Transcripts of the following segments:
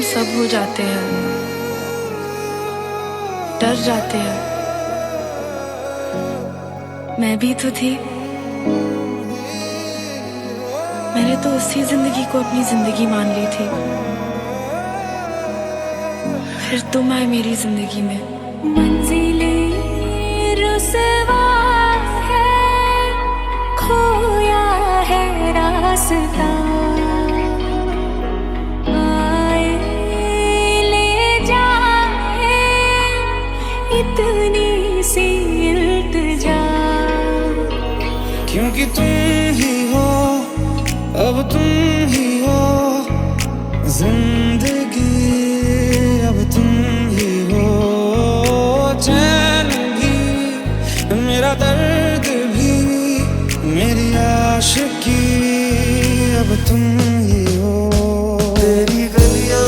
सब हो जाते हैं, डर जाते हैं। मैं भी तो थी। मैंने तो उसी जिंदगी को अपनी जिंदगी मान ली थी। फिर तुम आए मेरी जिंदगी में। मंजिलें रुसवा है, खोया है रास्ता। आए ले जाए इतनी सी इल्तिजा, क्योंकि तुम ही हो, अब तुम ही हो जिंदगी, अब तुम ही हो चैन भी, मेरा दर्द भी, मेरी आशिकी, अब तुम ही हो। तेरी गलियां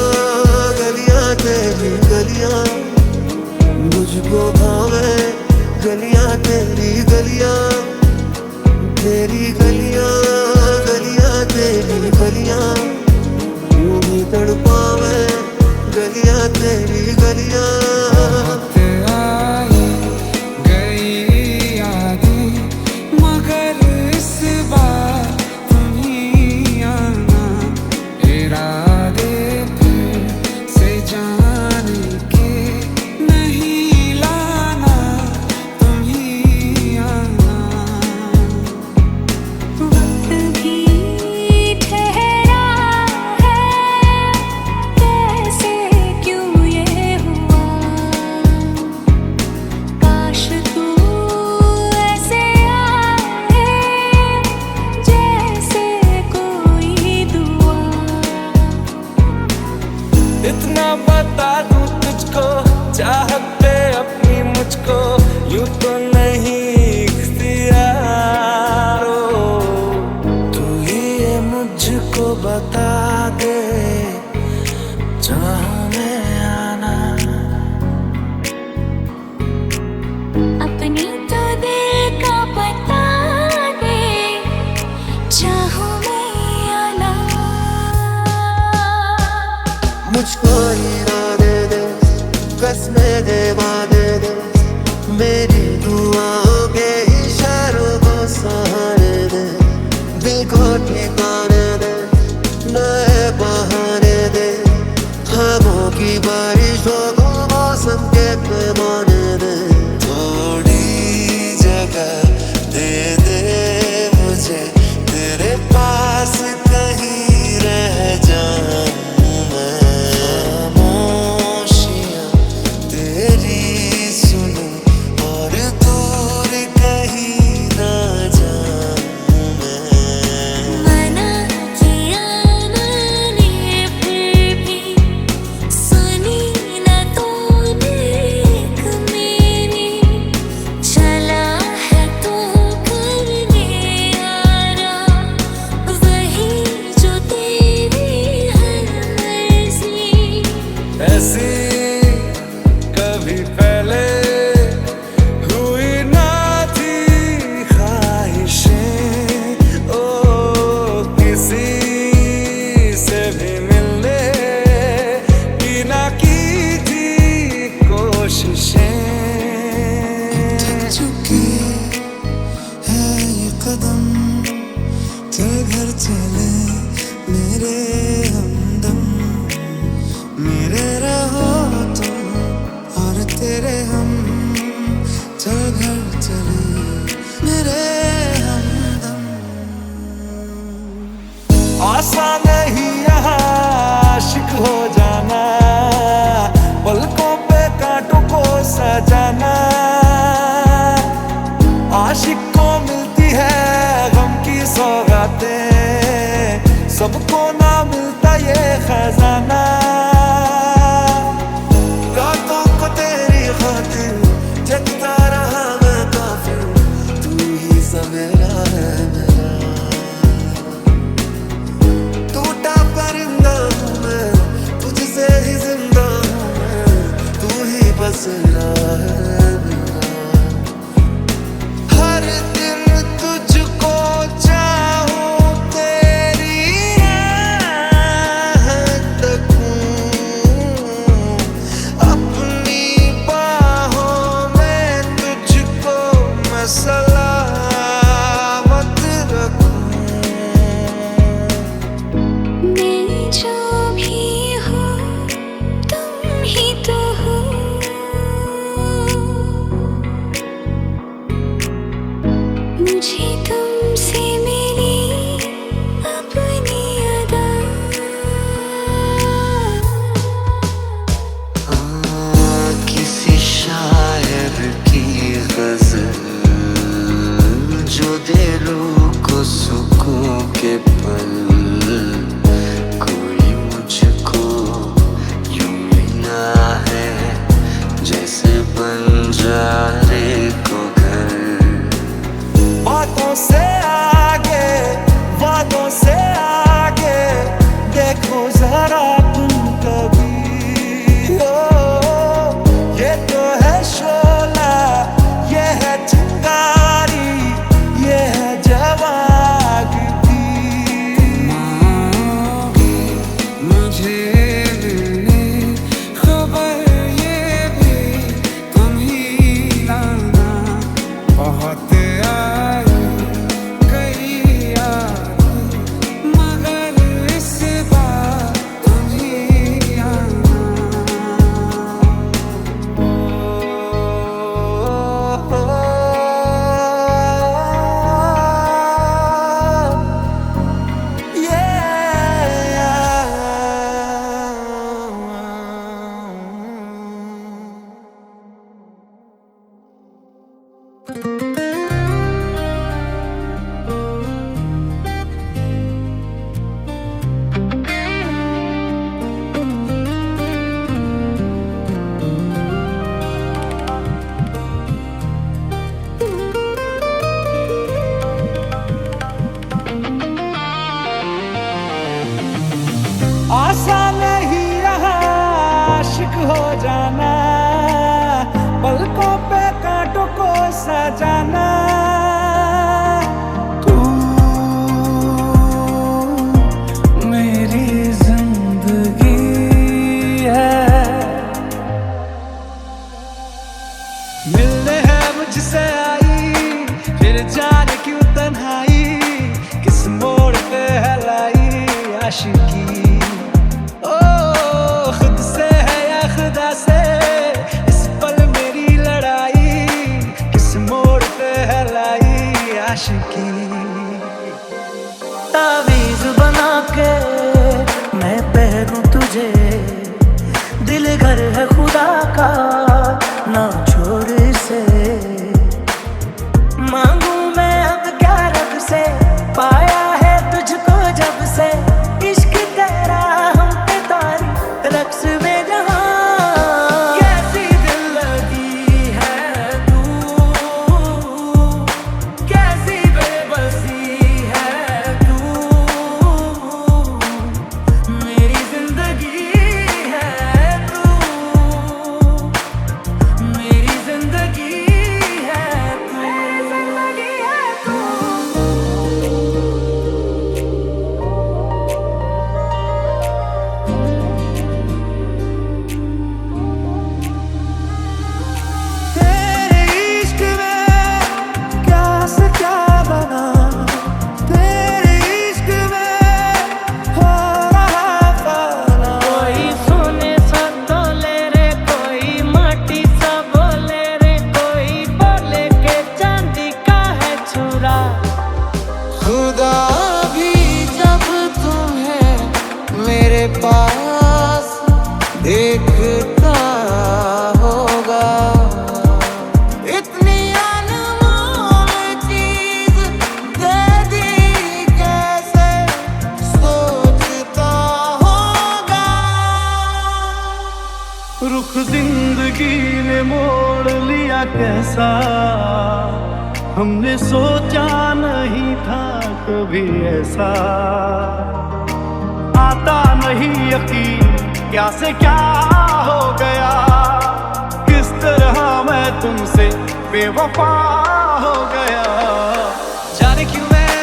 गलियां तेरी गलियां मुझको भावे, गलियां तेरी गलियां, तेरी गलियां गलियां तेरी गलियां यूं ही तड़पावे, गलियां तेरी गलियां। आई गई यादें मगर इस बार तुम ही आना, इरादे फिर से जाने के नहीं लाना, तुम ही आना। वक्त भी ठहरा है, कैसे क्यों ये हुआ। काश तू ऐसे आए जैसे कोई दुआ। इतना बता दूं तुझको, चाहत पे अपनी मुझको यूं तो नहीं इख्तियार हो। तू ही ये मुझको बता दे, चाहूं मैं आना। अपनी तो दिल का बता दे, चाहूं मैं आना। मुझको इरादे दे, कसमें दे, वादे दे, मेरी दुआओं के इशारों को सहारे दे, दिल को ठिकाने दे, नए बहाने दे, ख्वाबों की बारिशों को मौसम के पैमाने दे। थोड़ी जगह दे दे मुझे, तेरे पास कहीं रह जाऊं मैं। खामोशियां तेरी सुनूं और दूर कहीं ना जाऊं मैं। मना किया मैंने फिर भी सुनी न तूने एक मेरी। चला है तू करने आरा, वही जो तेरी हर मर्जी। ऐसी कभी पहले हुई ना थी ख्वाहिशें, ओ किसी से भी मिलने की ना की थी कोशिशें। थक चुकी है ये कदम, चल घर चले मेरे हमदम, मेरे रहो तुम और तेरे हम, चल घर चले मेरे हमदम। आसान नहीं यहाँ आशिक हो जाना, पलकों पे कांटों को सजाना। आशिक को मिलती है गम की सौगातें, सबको ना मिलता ये खजाना। रातों को तेरी खातिर जगता रहा मैं काफिर, तू ही सवेरा है मेरा। टूटा परिंदा हूँ मैं, तुझसे ही जिंदा हूँ मैं, तू ही बसेरा है मेरा। हर दिन तुझको चाहूं, तेरी राह तकूं, आसान नहीं रहा आशिक हो जाना, पलकों पे कांटों को सजाना। तू मेरी जिंदगी है। मिलने है मुझसे आई, फिर जाने क्यों तन्हाई, किस मोड़ पे है लाई आशिकी। खुद से है या खुदा से इस पल मेरी लड़ाई, किस मोड़ पे है लाई आशिकी। तावीज़ बना के मैं पहनूं तुझे, दिल घर है खुदा का ना छोड़ इसे। मांगू मैं अब क्या रब से, पाया है तुझको जब से, इश्क तेरा हम पे तारी रक्स में जहां। कैसी दिल लगी है तू, कैसी बेबसी है तू, मेरी जिंदगी है तू, मेरी जिंदगी है तू, मेरी जिंदगी है तू। तेरे इश्क में क्या से क्या बना, तेरे इश्क में हो रहा फाना। कोई सोने सा तोले रे, कोई माटी सा बोले रे, कोई बोले के चांदी का है छुरा। खुदा भी जब तुम्हें मेरे पास देखता होगा, इतनी अनमोल चीज दे दी कैसे सोचता होगा। रुख जिंदगी ने मोड़ लिया कैसा, हमने सोचा नहीं था कभी ऐसा। आता नहीं यकीन क्या से क्या हो गया, किस तरह मैं तुमसे बेवफा हो गया। जाने क्यों मैं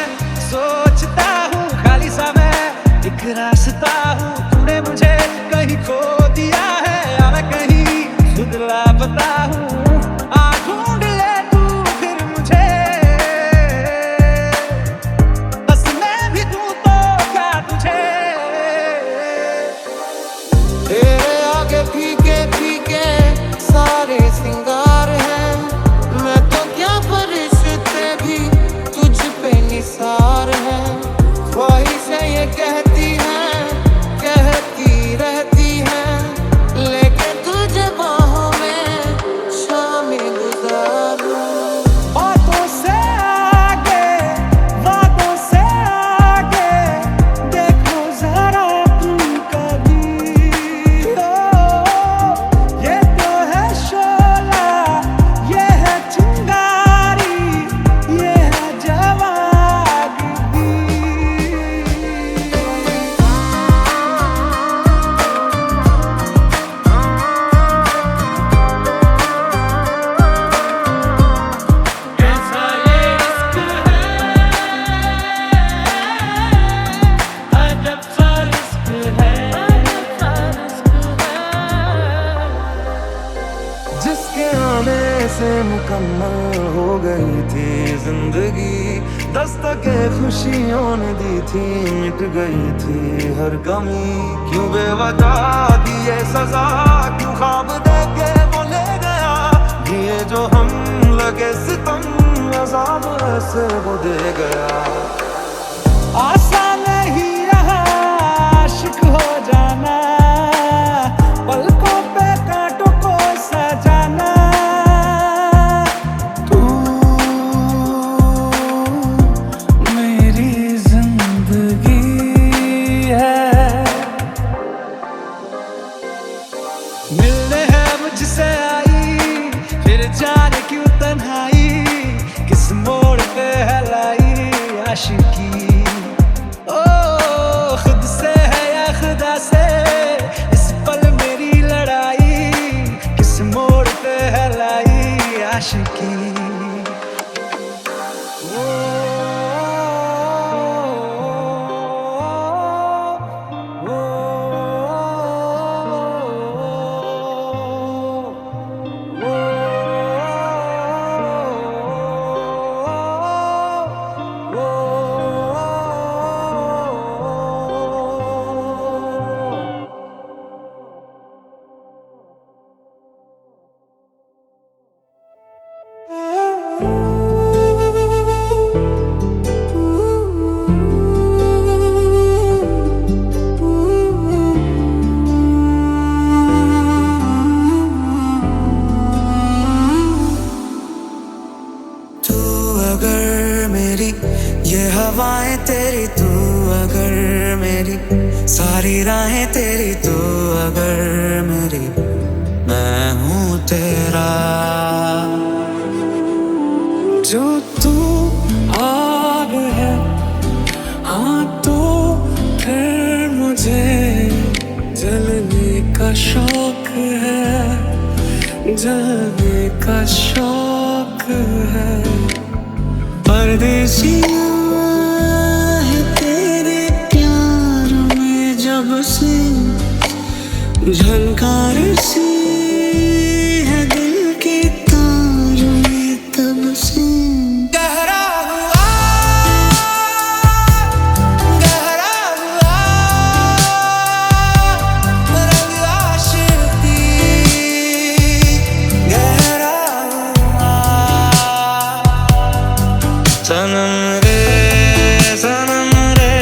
सोचता हूँ खाली सा मैं एक रास्ता हूँ, तूने मुझे कहीं खो दिया है या मैं कहीं खुद लापता हूँ। आ ढूंढ ले तू फिर मुझे, बस मैं भी दूँ तो क्या तुझे। तेरे आगे फीके फीके सारे सिंगार हैं, मैं तो क्या फरिश्ते भी तुझ पे निसार हैं। ख्वाहिशें ये कहती हैं, कहती रहती हैं, लेकिन तुझे बाहों में शामें गुजारूं। बातों से आगे, बातों से आगे, देखो जरा तुम कभी। ये तो है शोला, ये है चिंगारी, ये है जवानी। कैसा ये इश्क है, अजब सा इश्क है, अजब सा इश्क है। जिसके आने से मुकम्मल हो गई थी जिंदगी, दस्तके खुशियों ने दी थी, मिट गई थी हर कमी। क्यों बेवजह दिए सजा, क्यों ख्वाब देके वो ले गया, ये जो हम लगे सितम अज़ाब ऐसे वो दे गया। आसान नहीं रहा आशिक हो जाना, पलकों पे कांटों को सजाना। तू मेरी जिंदगी है। मिलने है मुझसे आई, फिर जाने क्यों तन्हाई, किस मोड़ पे है लाई आशिकी। मेरी, सारी राहें तेरी तू अगर मेरी, मैं हूँ तेरा। जो तू आग है, हाँ तो फिर मुझे जलने का शौक है, जलने का शौक है। परदेसिया है तेरे प्यार में जब से, झनकार सी है दिल के तार में तब से। गहरा हुआ, गहरा हुआ रंग आशिकी, गहरा हुआ। सनम रे सनम रे,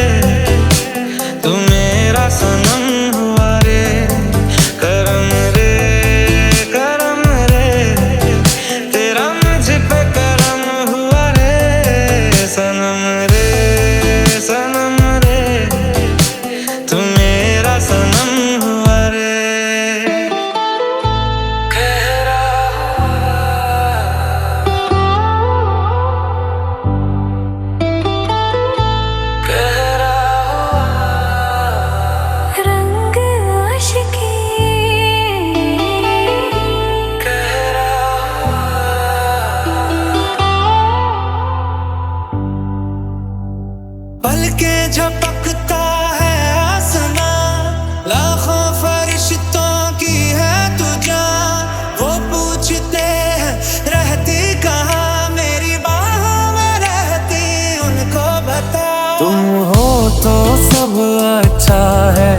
तू मेरा सनम हुआ रे। करम रे करम रे, तेरा मुझ पे करम हुआ रे। सनम रे सनम रे, तू मेरा सनम हुआ रे। गहरा गहरा रंग आशिकी पलके झपकता है आसमां, लाखों फरिश्तों की है तू जान। वो पूछते हैं रहती कहाँ, मेरी बाहों में रहती उनको बता। तुम हो तो सब अच्छा है,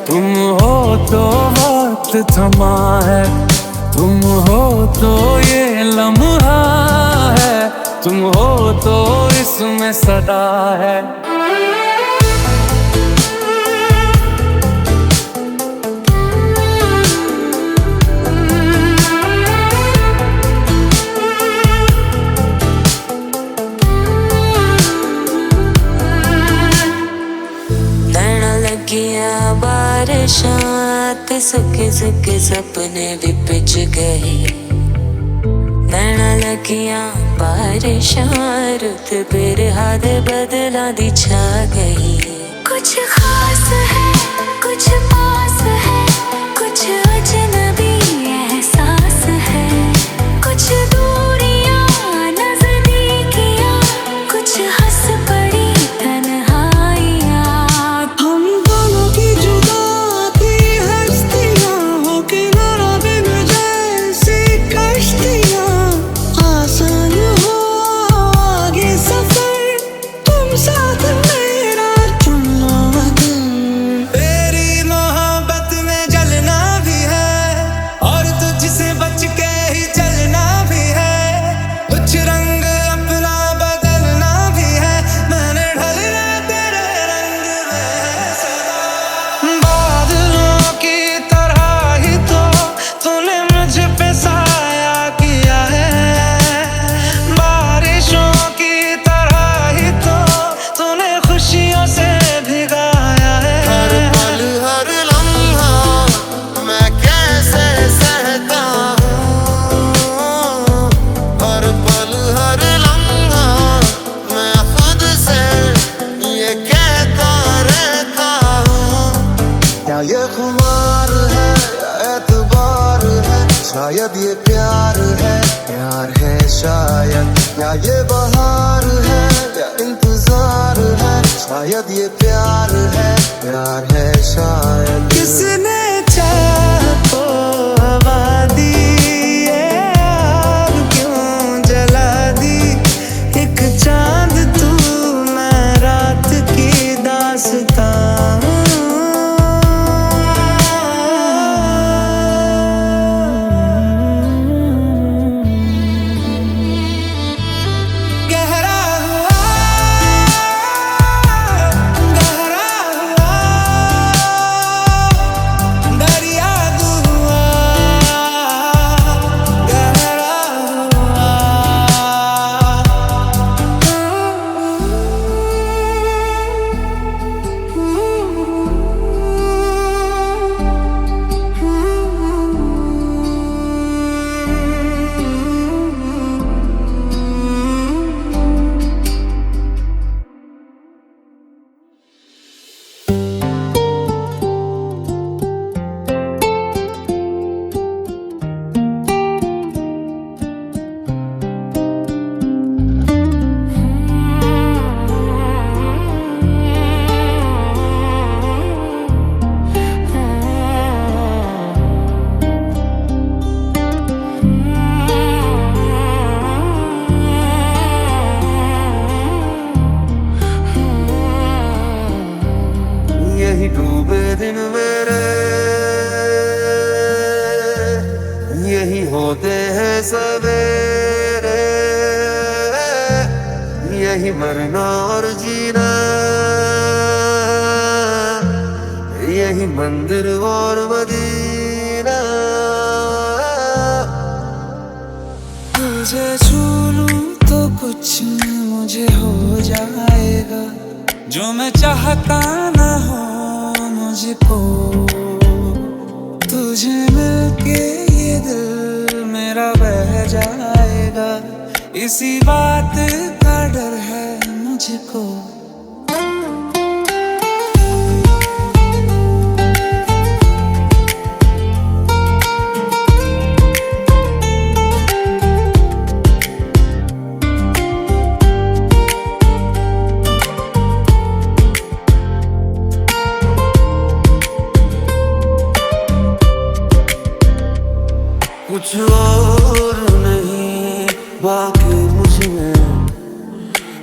तुम हो तो वक्त थमा है, तुम हो तो ये लम्हा है, तुम हो तो इसमें सदा है। तन लगिया बारिशां ते सुके सुके सपने भी पिच गए। तन लगिया बारिशां रुत बिरहा दे बदला दी छा गई। कुछ खास है कुछ पास है, कुछ अजनबी एहसास है, कुछ दूरियां नजदीकियां, कुछ हंस पड़ी तन्हाइयां। हम दोनों की जुदा थी हस्तियां, हो किनारा बिन जैसी कश्तियां। आसान हो आगे सफर, तुम साथ मेरा चुन लो अगर। तेरी मोहब्बत में जलना भी है, और तुझसे बच के ही चलना भी है। कुछ रंग अपना बदलना भी है, मैंने ढलना तेरे रंग में सदा। बादलों की तरह ही तो तूने मुझ पे साया किया है, बारिशों की तरह ही तो तूने खुशियों से भिगाया है। हर पल हर लम्हा मैं कैसे सहता हूँ, हर पल हर लम्हा मैं खुद से ये कहता रहता हूँ। क्या ये खुमार है या एतबार है, शायद ये प्यार है शायद। क्या ये बहार है या इंतजार है, शायद ये प्यार है शायद। किसने चाह को हवा दी, ये आग क्यों जला दी। एक चांद तू मैं रात की दास्तां। गहरा हुआ, गहरा हुआ यही डूबे दिन मेरे, यही होते हैं सवेरे, यही मरना और जीना, यही मंदिर और मदीना। तुझे छू लूं तो कुछ मुझे हो जाएगा, जो मैं चाहता ना हो मुझको। तुझे मिलके ये दिल मेरा बह जाएगा, इसी बात का डर है मुझको। कुछ और नहीं बाकी मुझ में,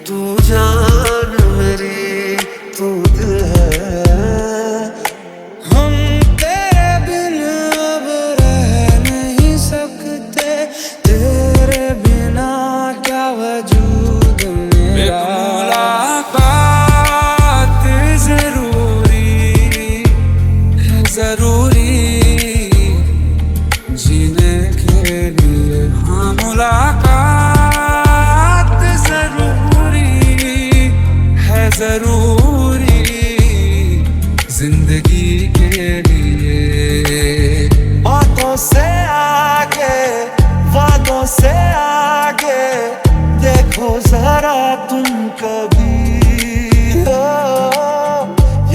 तू जान मेरी तू दिल है। हम तेरे बिन अब रह नहीं सकते, तेरे बिना क्या वजूद मेरा। मुलाकात जरूरी है, जरूरी जीने के लिए। हाँ, मुलाकात जरूरी है, जरूरी जिंदगी के लिए। बातों से आगे, वादों से आगे, देखो जरा तुम कभी।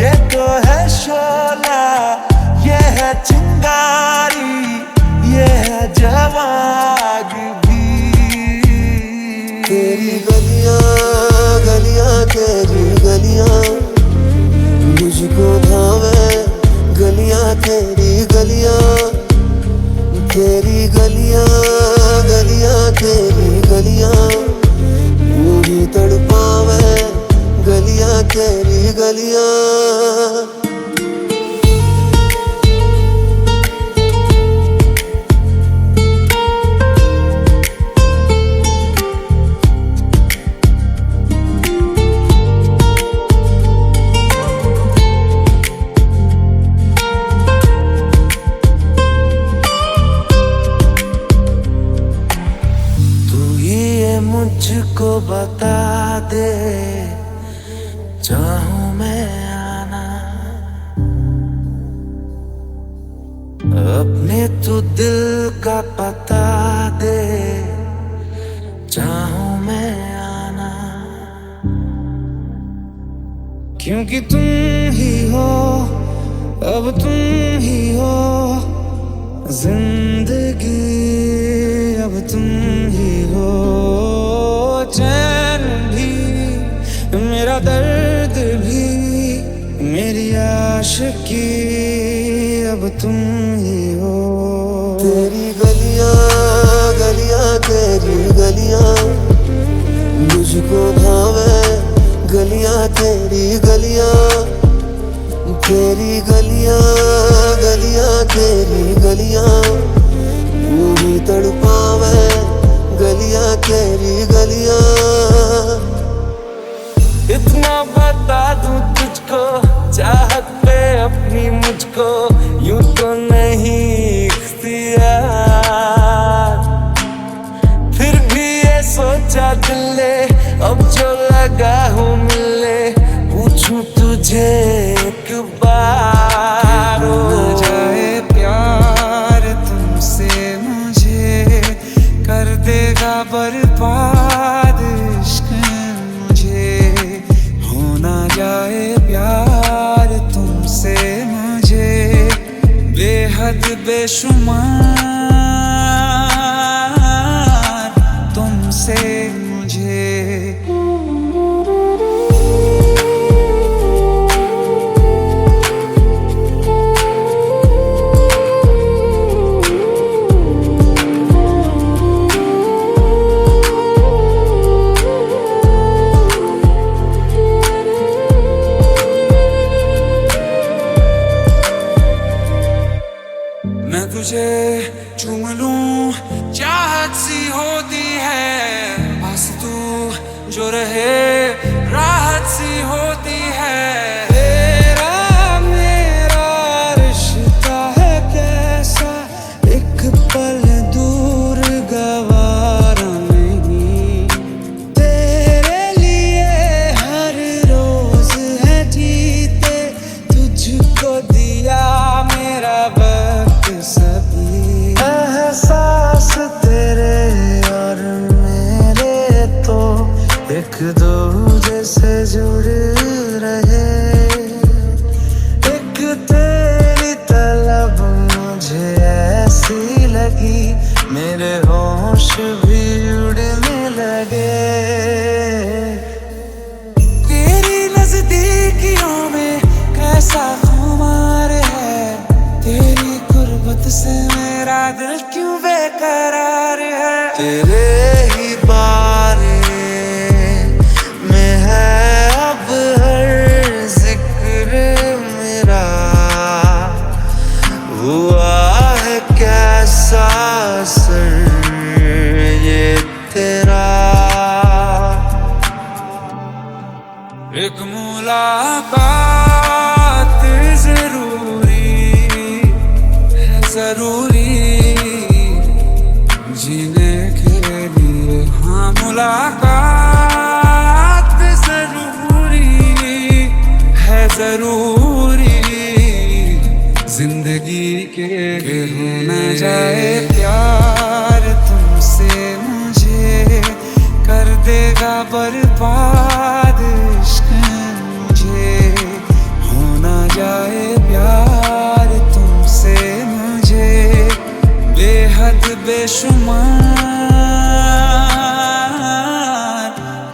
ये तो है शोला, ये है चिंगारी, ये है जवाग भी। तेरी गलियां गलियां, तेरी गलियां मुझको भावे, गलियां तेरी गलियां, तेरी गलियां गलियां, तेरी गलियां मुझे तड़पावे, गलियां तेरी गलियां। मुझको बता दे, चाहूं मैं आना, अपने तू दिल का पता दे, चाहूं मैं आना। क्योंकि तुम ही हो, अब तुम ही हो जिंदगी, अब तुम ही हो। चैन भी, मेरा दर्द भी, मेरी आशिकी, अब तुम ही हो। तेरी गलियां गलियां, तेरी गलियां मुझको भावे, गलियां तेरी गलियां, तेरी गलियां गलियां, तेरी गलियां मुझे तड़पावे, गलियां तेरी गलियां। इतना बता दूं तुझको, चाहत पे अपनी मुझको यूं तो नहीं इख्तियार, फिर भी ये सोचा दिल ने, अब जो लगा हूँ मिलने, पूछूं तुझे एक बार। हो जाए प्यार तुमसे मुझे, कर देगा बर्बाद इश्क मुझे। हो ना जाए प्यार तुमसे मुझे, बेहद बेशुमार तुमसे मुझे। तुझे चूम लूं, चाहत सी होती है, बस तू जो रहे राहत सी होती है। तेरा मेरा रिश्ता है कैसा, एक पल दूर गवारा नहीं, तेरे लिए हर रोज है जीते, तुझको दिया मेरा वक्त सभी। एहसास तेरे और मेरे तो एक दूजे से जुड़ रहे, एक तेरी तलब मुझे ऐसी लगी, मेरे होश भी उड़ने लगे। तेरी नजदीकियों में कैसा खुमार है, तेरी गुर्बत से मेरा दिल क्यों बेकरार है। तेरे ही बारे में है अब हर जिक्र मेरा, हुआ है कैसा असर ये तेरा। एक मुलाकात जरूरी है, जरूरी जीने के लिए। हाँ मुलाकात जरूरी है, जरूरी जिंदगी के। हो न जाए प्यार तुमसे मुझे, कर देगा बर्बाद इश्क मुझे। हो न जाए प्यार तुमसे मुझे, बेहद बेशुमार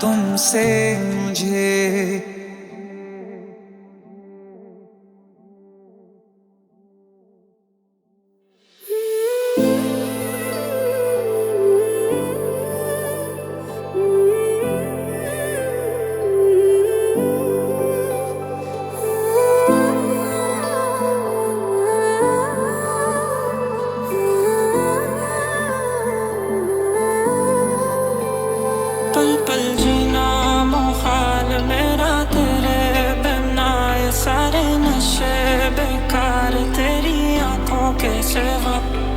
तुमसे मुझे। पल पल जीना मुहाल मेरा तेरे बिना, ये सारे नशे बेकार तेरी आंखों के सिवा।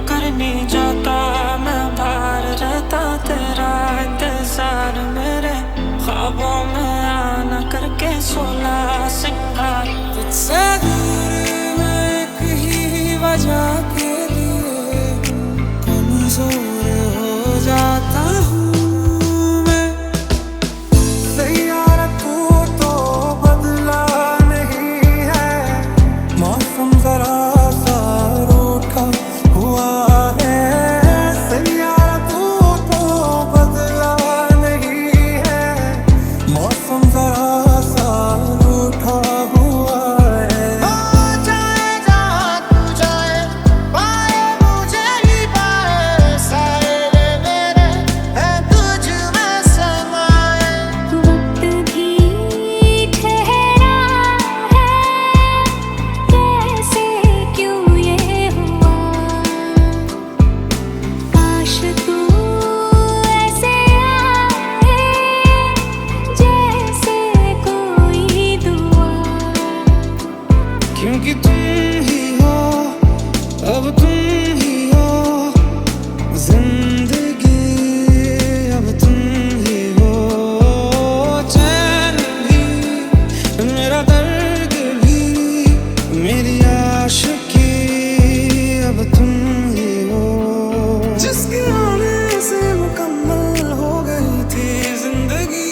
करनी जाता मैं बाहर रहता तेरा इंतजार, मेरे ख्वाबों में आना करके 16 सिंगार। तुझसे दूर मैं एक ही वजह के लिए कमजोर हो जाता हूँ। क्योंकि तुम ही हो, अब तुम ही हो जिंदगी, अब तुम ही हो चैन भी, मेरा दर्द भी, मेरी आशिकी, अब तुम ही हो। जिसके आने से मुकम्मल हो गई थी जिंदगी,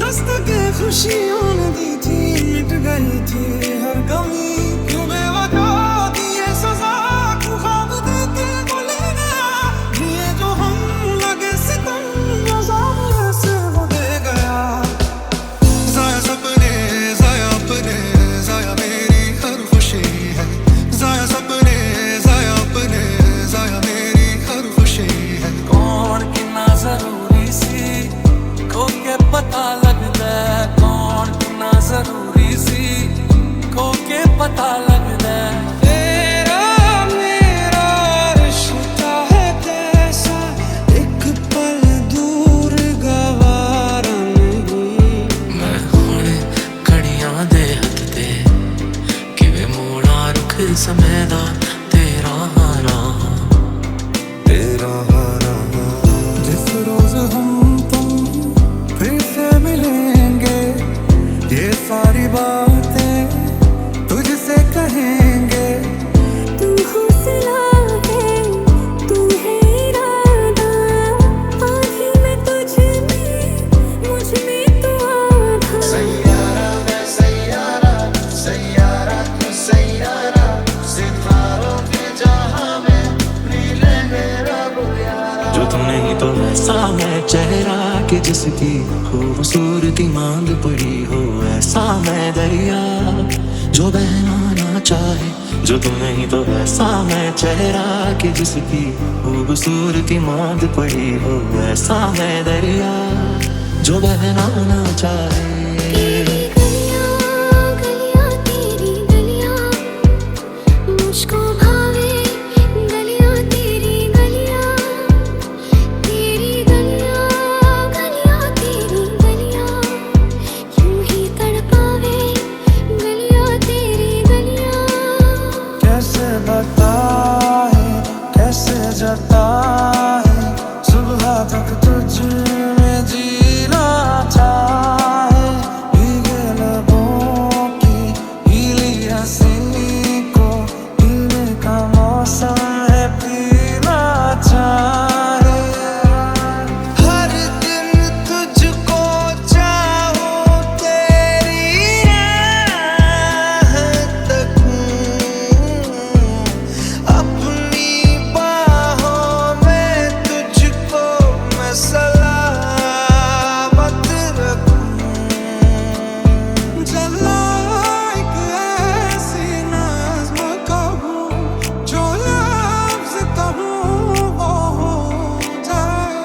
दस्तके खुशियों ने दी थी, मिट गई थी हर गमी। पता लगदा कौन कितना जरूरी सी, को के पता लगदा तेरा मेरा इस मैदान तेरा हारा तेरा हारा। जिस रोज हम तुम फिर से मिलेंगे, ये सारी बातें तुझसे कहेंगे। तू हौसला है, तू है इरादा, आधी मैं तुझ में, मुझ में तू आधा। सैयारा मैं सैयारा, सैयारा तू सैयारा, सितारों के जहां में नीले मेरा गुयारा। जो तुम नहीं तो ऐसा मैं चेहरा कि जिसकी खूबसूरती मांग पड़ी हो, ऐसा मैं दरिया जो बहना ना चाहे। जो तुम नहीं तो ऐसा मैं चेहरा कि जिसकी खूबसूरती मांग पड़ी हो, ऐसा मैं दरिया जो बहना ना चाहे। तेरी गलियां गलियां तेरी गलियां, मुझको भावे गलियां तेरी गलियां। तेरी गलियां गलियां तेरी गलियां, यूं ही तड़पावे गलियां तेरी गलियां। कैसे बताए कैसे जताए, सुबह तक तुझ में जीना चाहे। भीगे लबों की गीली हंसी को पीने का मौसम है, पीना चाहे। हर दिन तुझको चाहूं, तेरी आहट तकूं, अपनी बाहों में तुझको मैं सलामत रखूं। जलाए एक ऐसी नज़्म कहूं, जो लफ्ज़ कहूं वो हो जाए।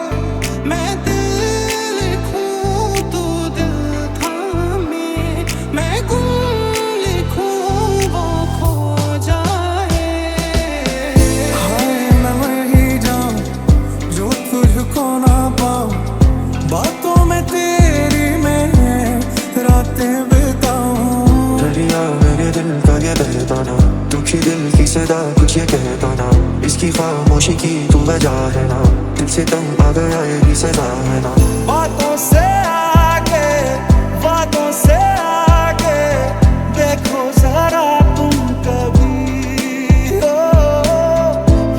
मैं दिल लिखूं तू दिल थामे, मैं गुम लिखूं वो खो जाए। हाय मैं मर ही जाऊं जो तुझको ना पाऊं, बातों में तेरी मैं रातें बिताऊं। दरिया मेरे दिल का ये बहताना, दुखी दिल की सदा कुछ ये कहता ना। इसकी खामोशी की तू वजह है ना, दिल से तंग आ गया ये सजा है ना। बातों से आगे, बातों से आगे देखो जरा तुम कभी। ओ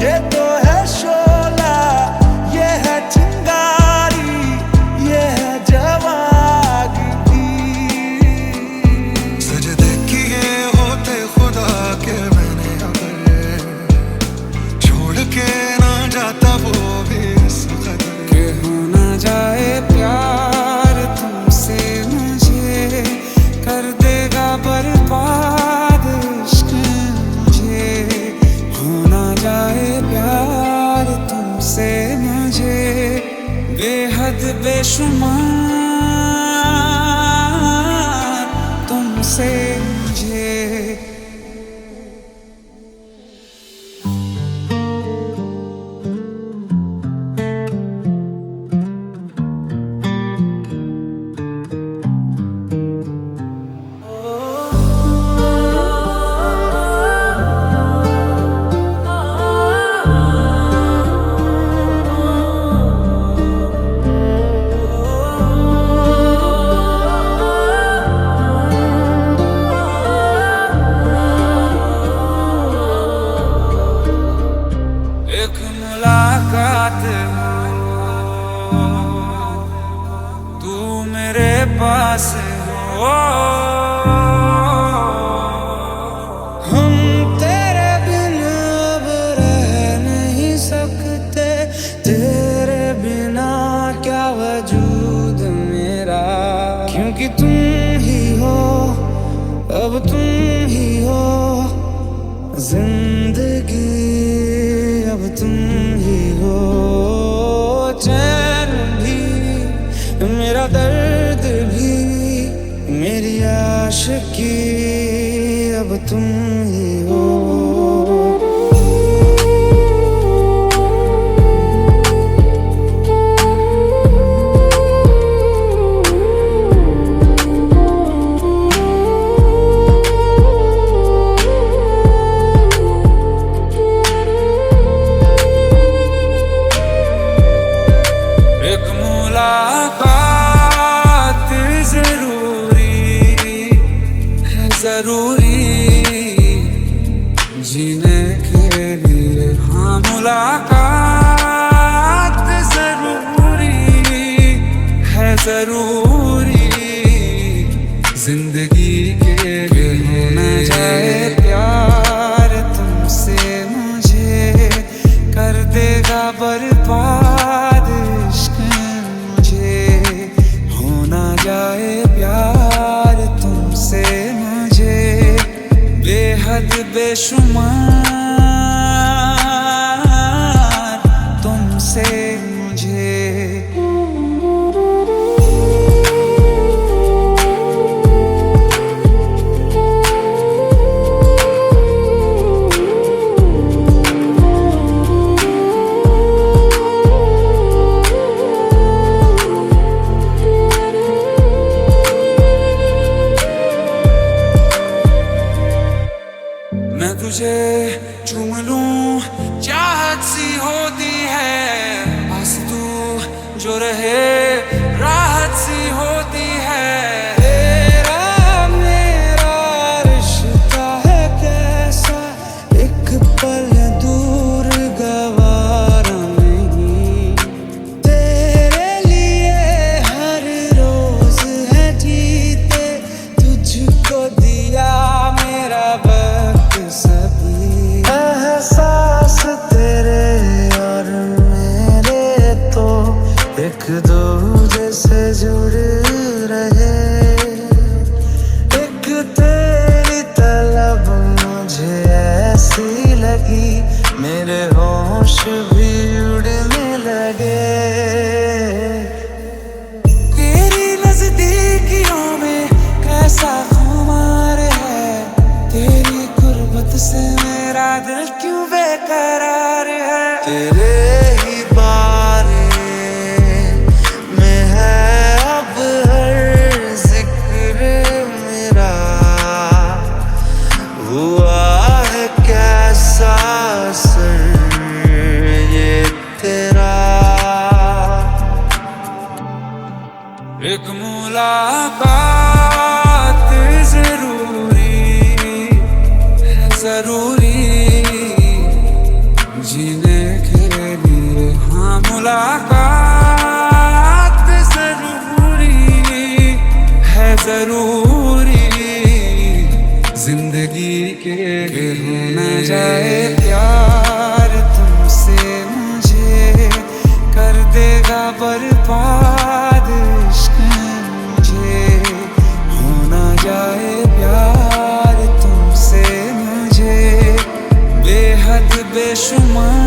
ये तो है शोला, ये है चिंगारी, ये है जवागी। सजदे किए होते खुदा के मैंने, अगर छोड़ के ना जाता वो भी इस कदर के हो ना जाए प्यार तुमसे मुझे, कर देगा बर्बाद इश्क मुझे। हो ना जाए प्यार तुमसे मुझे, बेहद बेशुमार तुमसे मुझे। एक मुलाकात हो, तू मेरे पास हो, हम तेरे बिन अब रह नहीं सकते। तेरे बिना क्या वजूद मेरा, क्योंकि तुम ही हो, अब तुम ही हो जिंदगी, अब तुम ही हो। चैन भी मेरा दर्द भी मेरी आशिकी, अब तुम ही हो। बेशुमार तुमसे मुझे। मैं तुझे चूम लूं चाहत सी होती है, पास तू जो रहे राहत सी होती है। तेरा मेरा रिश्ता है कैसा, एक पल दूर गवारा नहीं। तेरे लिए हर रोज है जीते, तुझको दिया मेरा एहसास तेरे और मेरे तो एक दूजे से जुड़ रहे। एक तेरी तलब मुझे ऐसी लगी, मेरे होश भी उड़ने लगे। तेरी नजदीकियों में कैसा खुमार है, तेरी गुर्बत से मेरा दिल क्यों बेकरार है। तेरे ही बारे में है अब हर जिक्र मेरा, हुआ है कैसा असर ये तेरा। एक मुलाकात जरूरी जीने के लिए, हाँ मुलाकात जरूरी है, जरूरी जिंदगी के। हो न जाए प्यार तुमसे मुझे, कर देगा बर्बाद इश्क मुझे। हो न जाए प्यार तुमसे मुझे, बेहद बेशुमार